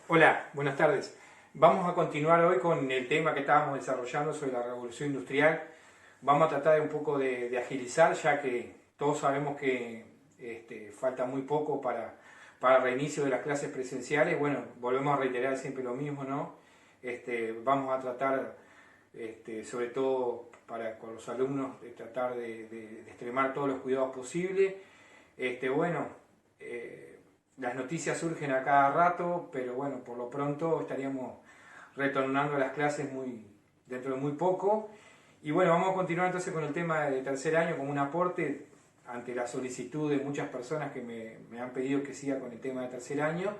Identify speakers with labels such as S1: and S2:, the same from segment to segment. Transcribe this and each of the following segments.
S1: Hola, buenas tardes. Vamos a continuar hoy con el tema que estábamos desarrollando sobre la revolución industrial. Vamos a tratar de un poco de agilizar, ya que todos sabemos que falta muy poco para el reinicio de las clases presenciales. Bueno, volvemos a reiterar siempre lo mismo, ¿no? Vamos a tratar, sobre todo con los alumnos, de tratar de extremar todos los cuidados posibles. Bueno, las noticias surgen a cada rato, pero bueno, por lo pronto estaríamos retornando a las clases dentro de muy poco. Y bueno, vamos a continuar entonces con el tema de tercer año como un aporte ante la solicitud de muchas personas que me han pedido que siga con el tema de tercer año,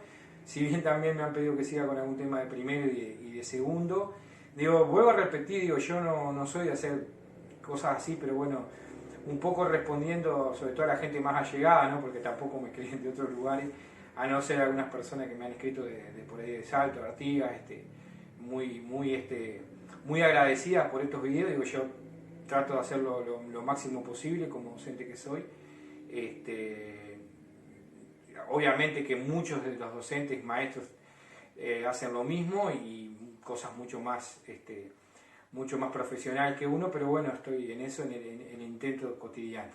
S1: si bien también me han pedido que siga con algún tema de primero y de segundo. Digo, vuelvo a repetir, digo, yo no soy de hacer cosas así, pero bueno, un poco respondiendo sobre todo a la gente más allegada, ¿no? Porque tampoco me escriben de otros lugares, a no ser algunas personas que me han escrito de por ahí de Salto, de Artigas, muy agradecidas por estos videos. Digo, yo trato de hacerlo lo máximo posible como docente que soy. Obviamente que muchos de los docentes, maestros, hacen lo mismo y cosas mucho más profesional que uno, pero bueno, estoy en eso, en el intento cotidiano.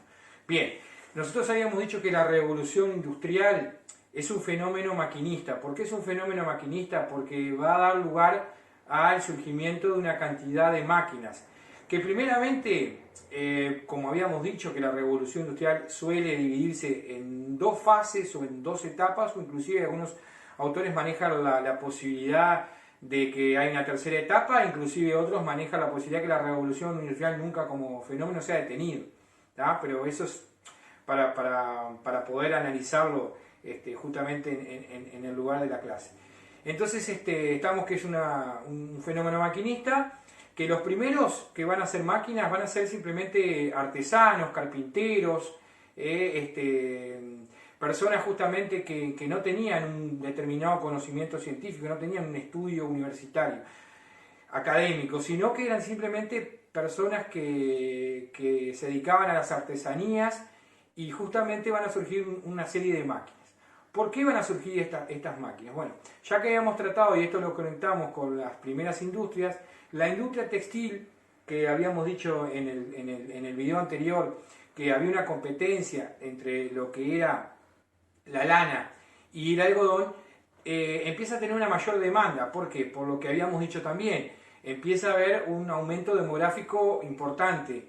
S1: Bien, nosotros habíamos dicho que la revolución industrial es un fenómeno maquinista. ¿Por qué es un fenómeno maquinista? Porque va a dar lugar al surgimiento de una cantidad de máquinas, que primeramente, como habíamos dicho, que la revolución industrial suele dividirse en dos fases o en dos etapas, o inclusive algunos autores manejan la posibilidad de que hay una tercera etapa, inclusive otros manejan la posibilidad de que la revolución industrial nunca como fenómeno sea detenido, ¿tá? Pero eso es para poder analizarlo justamente en el lugar de la clase. Entonces estamos que es un fenómeno maquinista, que los primeros que van a ser máquinas van a ser simplemente artesanos, carpinteros, personas justamente que no tenían un determinado conocimiento científico, no tenían un estudio universitario, académico, sino que eran simplemente personas que se dedicaban a las artesanías, y justamente van a surgir una serie de máquinas. ¿Por qué van a surgir estas máquinas? Bueno, ya que habíamos tratado, y esto lo conectamos con las primeras industrias, la industria textil, que habíamos dicho en el video anterior, que había una competencia entre lo que era la lana y el algodón, empieza a tener una mayor demanda. ¿Por qué? Por lo que habíamos dicho también, empieza a haber un aumento demográfico importante,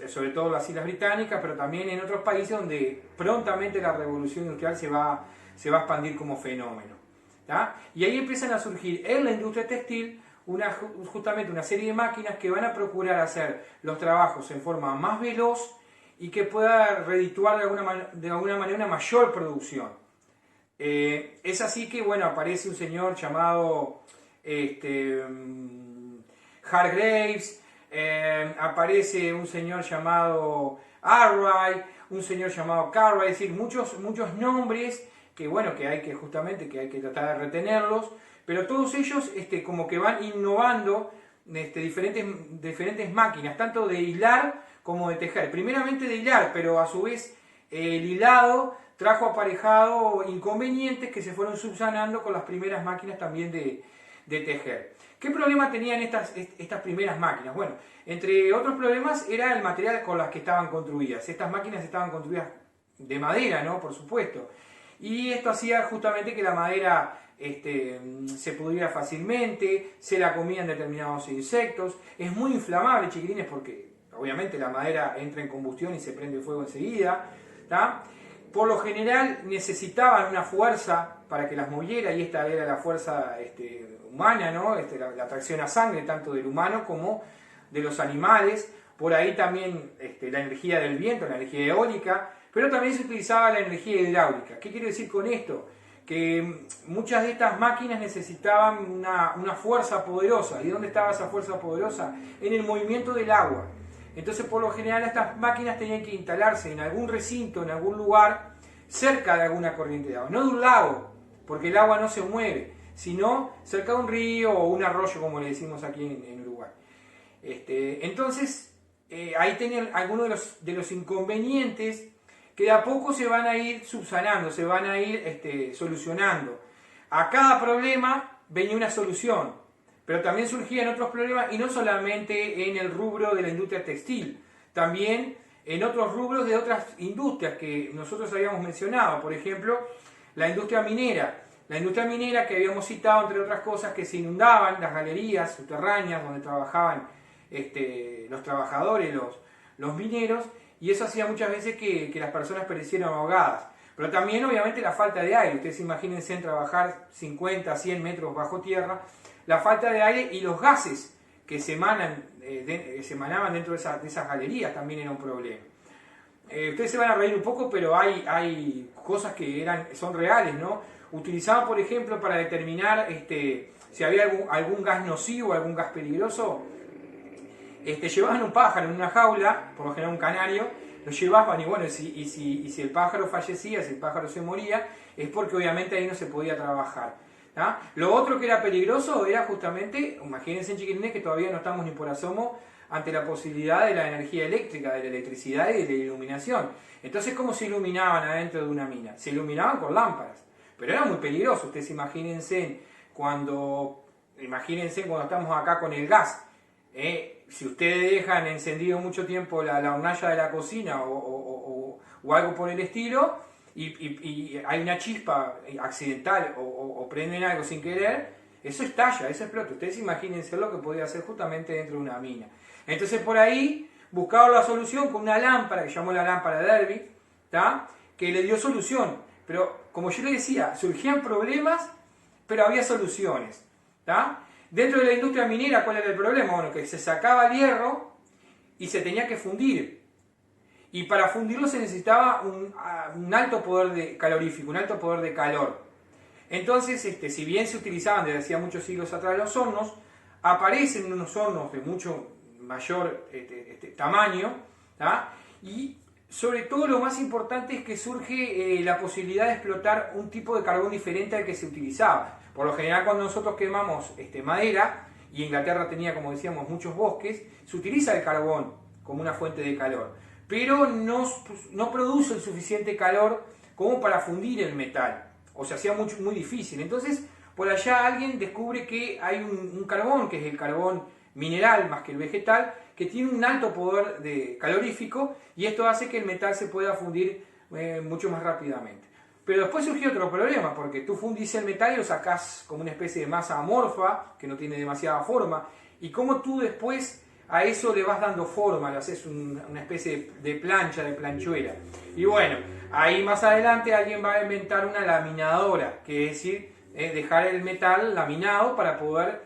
S1: sobre todo en las Islas Británicas, pero también en otros países donde prontamente la revolución industrial se va a expandir como fenómeno, ¿tá? Y ahí empiezan a surgir en la industria textil justamente una serie de máquinas que van a procurar hacer los trabajos en forma más veloz y que pueda redituar de alguna manera una mayor producción. Es así que, bueno, aparece un señor llamado Hargreaves, aparece un señor llamado Arkwright, un señor llamado Cartwright, es decir, muchos nombres que, bueno, que hay que tratar de retenerlos, pero todos ellos como que van innovando diferentes máquinas, tanto de hilar como de tejer. Primeramente de hilar, pero a su vez el hilado trajo aparejado inconvenientes que se fueron subsanando con las primeras máquinas también de tejer. ¿Qué problema tenían estas primeras máquinas? Bueno, entre otros problemas era el material con las que estaban construidas. Estas máquinas estaban construidas de madera, ¿no? Por supuesto. Y esto hacía justamente que la madera se pudriera fácilmente, se la comían determinados insectos. Es muy inflamable, chiquilines, porque obviamente la madera entra en combustión y se prende fuego enseguida, ¿tá? Por lo general necesitaban una fuerza para que las moviera, y esta era la fuerza humana, ¿no? La atracción a sangre tanto del humano como de los animales. Por ahí también la energía del viento, la energía eólica, pero también se utilizaba la energía hidráulica. ¿Qué quiero decir con esto? Que muchas de estas máquinas necesitaban una fuerza poderosa. ¿Y dónde estaba esa fuerza poderosa? En el movimiento del agua. Entonces, por lo general, estas máquinas tenían que instalarse en algún recinto, en algún lugar, cerca de alguna corriente de agua. No de un lago, porque el agua no se mueve, sino cerca de un río o un arroyo, como le decimos aquí en Uruguay. Entonces, ahí tenían algunos de los inconvenientes que de a poco se van a ir subsanando, se van a ir solucionando. a cada problema venía una solución, pero también surgían otros problemas y no solamente en el rubro de la industria textil, también en otros rubros de otras industrias que nosotros habíamos mencionado, por ejemplo, la industria minera. La industria minera que habíamos citado, entre otras cosas, que se inundaban las galerías subterráneas donde trabajaban los trabajadores, los mineros, y eso hacía muchas veces que las personas perecieran ahogadas. Pero también, obviamente, la falta de aire. Ustedes imagínense en trabajar 50, 100 metros bajo tierra, la falta de aire y los gases que se emanaban dentro de esas galerías también era un problema. Ustedes se van a reír un poco, pero hay cosas que son reales, ¿no? Utilizaban, por ejemplo, para determinar si había algún gas nocivo, algún gas peligroso, llevaban un pájaro en una jaula, por lo general un canario, lo llevaban y bueno, si el pájaro fallecía, si el pájaro se moría, es porque obviamente ahí no se podía trabajar. ¿Ah? Lo otro que era peligroso era justamente, imagínense, chiquilines, que todavía no estamos ni por asomo ante la posibilidad de la energía eléctrica, de la electricidad y de la iluminación. Entonces, ¿cómo se iluminaban adentro de una mina? Se iluminaban con lámparas, pero era muy peligroso. Ustedes imagínense cuando estamos acá con el gas. Si ustedes dejan encendido mucho tiempo la hornalla de la cocina o algo por el estilo, y hay una chispa accidental o prenden algo sin querer, eso estalla, eso explota. Ustedes imagínense lo que podía hacer justamente dentro de una mina. Entonces por ahí buscaron la solución con una lámpara que llamó la lámpara de Derby, que le dio solución. Pero como yo les decía, surgían problemas, pero había soluciones. Dentro de la industria minera, ¿cuál era el problema? Bueno, que se sacaba el hierro y se tenía que fundir. Y para fundirlo se necesitaba un alto poder calorífico, un alto poder de calor. Entonces, si bien se utilizaban desde hacía muchos siglos atrás los hornos, aparecen unos hornos de mucho mayor tamaño, y sobre todo lo más importante es que surge la posibilidad de explotar un tipo de carbón diferente al que se utilizaba. Por lo general, cuando nosotros quemamos madera, y Inglaterra tenía, como decíamos, muchos bosques, se utiliza el carbón como una fuente de calor, pero no produce el suficiente calor como para fundir el metal, o se hacía muy difícil. Entonces, por allá alguien descubre que hay un carbón, que es el carbón mineral más que el vegetal, que tiene un alto poder calorífico, y esto hace que el metal se pueda fundir mucho más rápidamente. Pero después surgió otro problema, porque tú fundís el metal y lo sacás como una especie de masa amorfa, que no tiene demasiada forma, y cómo tú después a eso le vas dando forma, le haces una especie de plancha, de planchuela. Y bueno, ahí más adelante alguien va a inventar una laminadora, que es decir, dejar el metal laminado para poder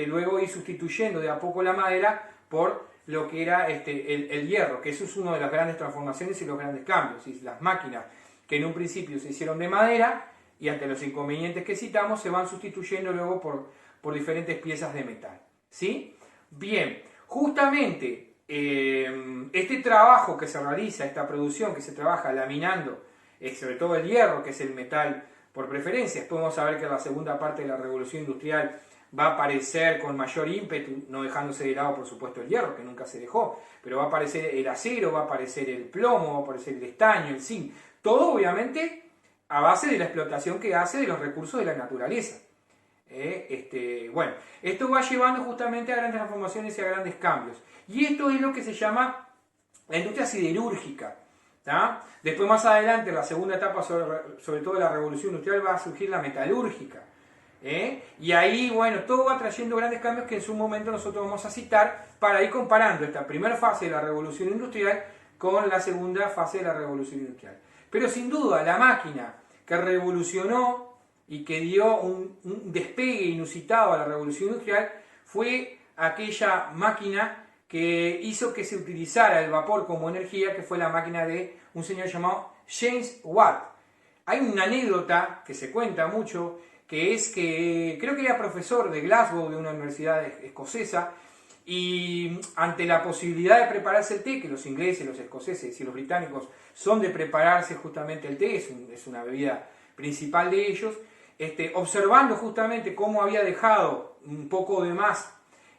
S1: luego ir sustituyendo de a poco la madera por lo que era el hierro, que eso es una de las grandes transformaciones y los grandes cambios. Y las máquinas que en un principio se hicieron de madera y ante los inconvenientes que citamos se van sustituyendo luego por diferentes piezas de metal. ¿Sí? Bien, justamente este trabajo que se realiza, esta producción que se trabaja laminando, sobre todo el hierro, que es el metal por preferencia. Después vamos a ver que en la segunda parte de la revolución industrial va a aparecer con mayor ímpetu, no dejándose de lado por supuesto el hierro, que nunca se dejó, pero va a aparecer el acero, va a aparecer el plomo, va a aparecer el estaño, el zinc, todo obviamente a base de la explotación que hace de los recursos de la naturaleza. Bueno, esto va llevando justamente a grandes transformaciones y a grandes cambios, y esto es lo que se llama la industria siderúrgica. Después más adelante, en la segunda etapa, sobre todo de la revolución industrial, va a surgir la metalúrgica. Y ahí, bueno, todo va trayendo grandes cambios que en su momento nosotros vamos a citar para ir comparando esta primera fase de la revolución industrial con la segunda fase de la revolución industrial. Pero sin duda, la máquina que revolucionó y que dio un despegue inusitado a la revolución industrial fue aquella máquina que hizo que se utilizara el vapor como energía, que fue la máquina de un señor llamado James Watt. Hay una anécdota que se cuenta mucho, que es que creo que era profesor de Glasgow, de una universidad escocesa, y ante la posibilidad de prepararse el té, que los ingleses, los escoceses y los británicos son de prepararse justamente el té, es una bebida principal de ellos, observando justamente cómo había dejado un poco de más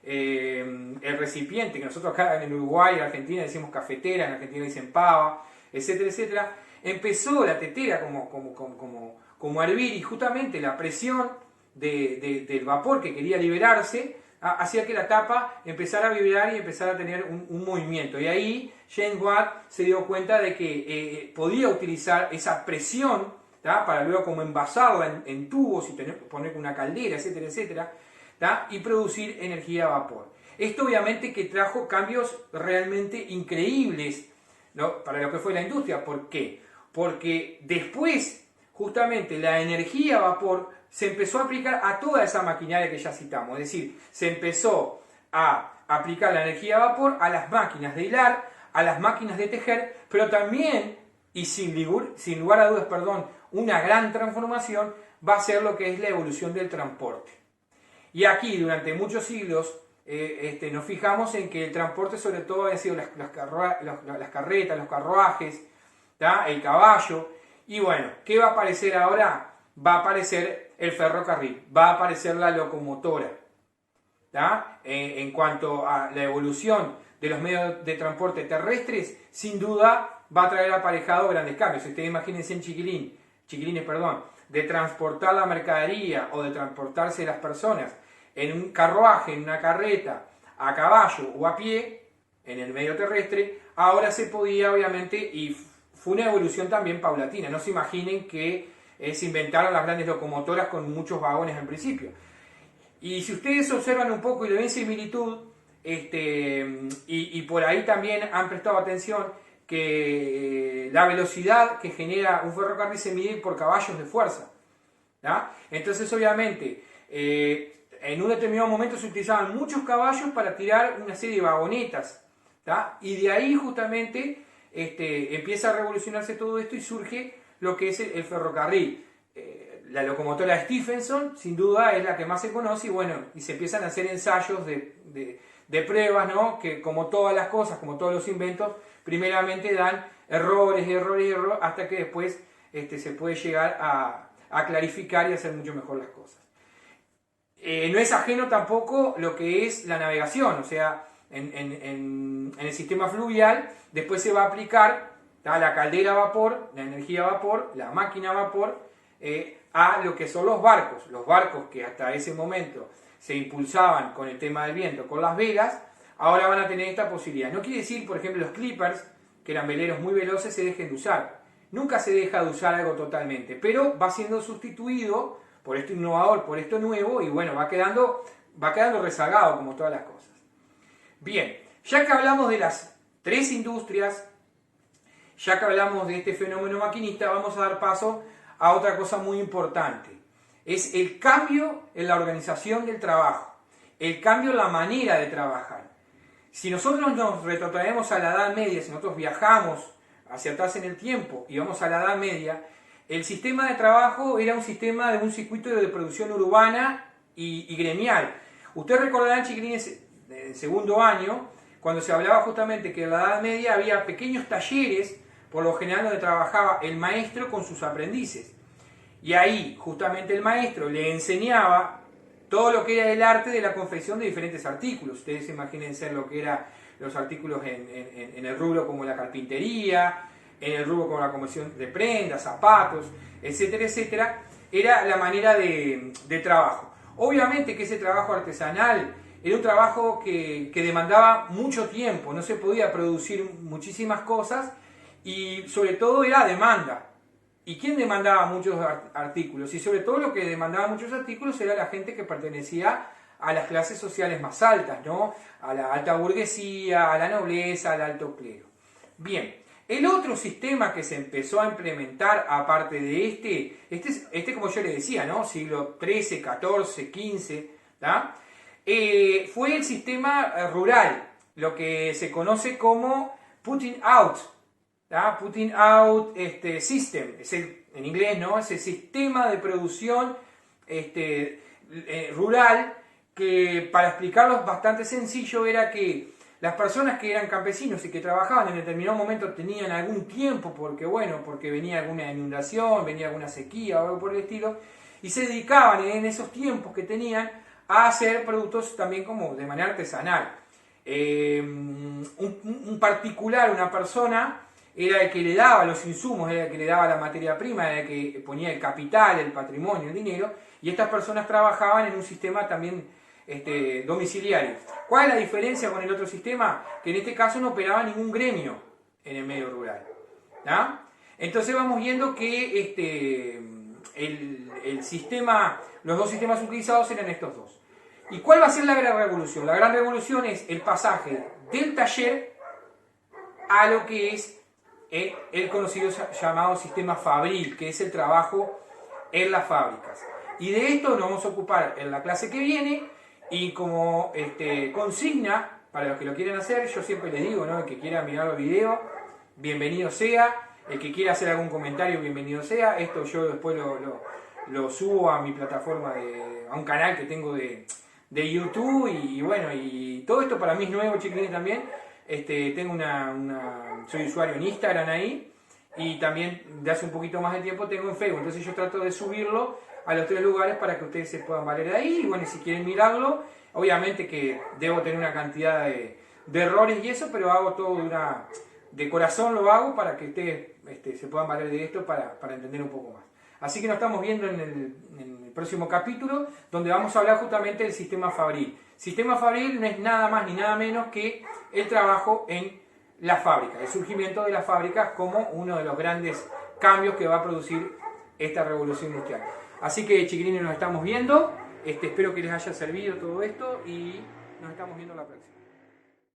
S1: el recipiente, que nosotros acá en Uruguay, en Argentina decimos cafetera, en Argentina dicen pava, etcétera, etcétera, empezó la tetera como como a hervir, y justamente la presión del vapor que quería liberarse hacía que la tapa empezara a vibrar y empezara a tener un movimiento. Y ahí James Watt se dio cuenta de que podía utilizar esa presión, ¿tá?, para luego como envasarla en tubos y poner una caldera, etcétera, etcétera, ¿tá?, y producir energía a vapor. Esto obviamente que trajo cambios realmente increíbles, ¿no?, para lo que fue la industria. ¿Por qué? Porque después justamente la energía a vapor se empezó a aplicar a toda esa maquinaria que ya citamos, es decir, se empezó a aplicar la energía a vapor a las máquinas de hilar, a las máquinas de tejer, pero también, y sin lugar a dudas, una gran transformación va a ser lo que es la evolución del transporte. Y aquí, durante muchos siglos, nos fijamos en que el transporte sobre todo había sido las carretas, los carruajes, ¿tá?, el caballo. Y bueno, ¿qué va a aparecer ahora? Va a aparecer el ferrocarril, va a aparecer la locomotora, ¿tá? En cuanto a la evolución de los medios de transporte terrestres, sin duda va a traer aparejado grandes cambios. Ustedes imagínense en chiquilines, de transportar la mercadería o de transportarse las personas en un carruaje, en una carreta, a caballo o a pie, en el medio terrestre. Ahora se podía, obviamente, y fue una evolución también paulatina. No se imaginen que se inventaron las grandes locomotoras con muchos vagones en principio. Y si ustedes observan un poco y le ven similitud, y por ahí también han prestado atención que la velocidad que genera un ferrocarril se mide por caballos de fuerza, ¿tá? Entonces, obviamente, en un determinado momento se utilizaban muchos caballos para tirar una serie de vagonetas, ¿tá? Y de ahí justamente empieza a revolucionarse todo esto y surge lo que es el ferrocarril. La locomotora Stephenson, sin duda, es la que más se conoce, y bueno, y se empiezan a hacer ensayos de pruebas, ¿no?, que como todas las cosas, como todos los inventos, primeramente dan errores, hasta que después se puede llegar a clarificar y hacer mucho mejor las cosas. No es ajeno tampoco lo que es la navegación, o sea, en el sistema fluvial después se va a aplicar la caldera a vapor, la energía a vapor, la máquina a vapor, a lo que son los barcos que hasta ese momento se impulsaban con el tema del viento, con las velas, ahora van a tener esta posibilidad. No quiere decir, por ejemplo, los clippers, que eran veleros muy veloces, se dejen de usar. Nunca se deja de usar algo totalmente, pero va siendo sustituido por esto innovador, por esto nuevo, y bueno, va quedando rezagado como todas las cosas. Bien, ya que hablamos de las tres industrias, ya que hablamos de este fenómeno maquinista, vamos a dar paso a otra cosa muy importante. Es el cambio en la organización del trabajo, el cambio en la manera de trabajar. Si nosotros nos retrotraemos a la Edad Media, si nosotros viajamos hacia atrás en el tiempo y vamos a la Edad Media, el sistema de trabajo era un sistema de un circuito de producción urbana y gremial. Ustedes recordarán, chiquilines, en segundo año, cuando se hablaba justamente que en la Edad Media había pequeños talleres, por lo general donde trabajaba el maestro con sus aprendices. Y ahí justamente el maestro le enseñaba todo lo que era el arte de la confección de diferentes artículos. Ustedes imagínense lo que eran los artículos en el rubro como la carpintería, en el rubro como la confección de prendas, zapatos, etcétera, etcétera. Era la manera de trabajo. Obviamente que ese trabajo artesanal era un trabajo que demandaba mucho tiempo, no se podía producir muchísimas cosas, y sobre todo era demanda. ¿Y quién demandaba muchos artículos? Y sobre todo lo que demandaba muchos artículos era la gente que pertenecía a las clases sociales más altas, ¿no? A la alta burguesía, a la nobleza, al alto clero. Bien, el otro sistema que se empezó a implementar, aparte de este como yo le decía, ¿no?, siglo XIII, XIV, XV, ¿tá?, fue el sistema rural, lo que se conoce como putting out, ¿tá?, putting out system, en inglés, ¿no?, es el sistema de producción rural, que para explicarlo bastante sencillo era que las personas que eran campesinos y que trabajaban en determinado momento tenían algún tiempo porque venía alguna inundación, venía alguna sequía o algo por el estilo, y se dedicaban en esos tiempos que tenían a hacer productos también como de manera artesanal. Un particular, una persona, era el que le daba los insumos, era el que le daba la materia prima, era el que ponía el capital, el patrimonio, el dinero, y estas personas trabajaban en un sistema también domiciliario. ¿Cuál es la diferencia con el otro sistema? Que en este caso no operaba ningún gremio en el medio rural. ¿Ah? Entonces vamos viendo que el sistema, los dos sistemas utilizados eran estos dos. ¿Y cuál va a ser la gran revolución? La gran revolución es el pasaje del taller a lo que es el conocido llamado sistema fabril, que es el trabajo en las fábricas. Y de esto nos vamos a ocupar en la clase que viene, y como consigna, para los que lo quieren hacer, yo siempre les digo, ¿no? El que quiera mirar los videos, bienvenido sea. El que quiera hacer algún comentario, bienvenido sea. Esto yo después lo subo a mi plataforma, a un canal que tengo de YouTube, y bueno, y todo esto para mí es nuevo, chiquilines, también. Tengo soy usuario en Instagram ahí, y también de hace un poquito más de tiempo tengo en Facebook. Entonces yo trato de subirlo a los 3 lugares para que ustedes se puedan valer de ahí. Y bueno, si quieren mirarlo, obviamente que debo tener una cantidad de errores y eso, pero hago todo de corazón, lo hago para que ustedes se puedan valer de esto para entender un poco más. Así que nos estamos viendo en el próximo capítulo, donde vamos a hablar justamente del sistema fabril. Sistema fabril no es nada más ni nada menos que el trabajo en la fábrica, el surgimiento de las fábricas como uno de los grandes cambios que va a producir esta revolución industrial. Así que, chiquilines, nos estamos viendo. Espero que les haya servido todo esto y nos estamos viendo la próxima.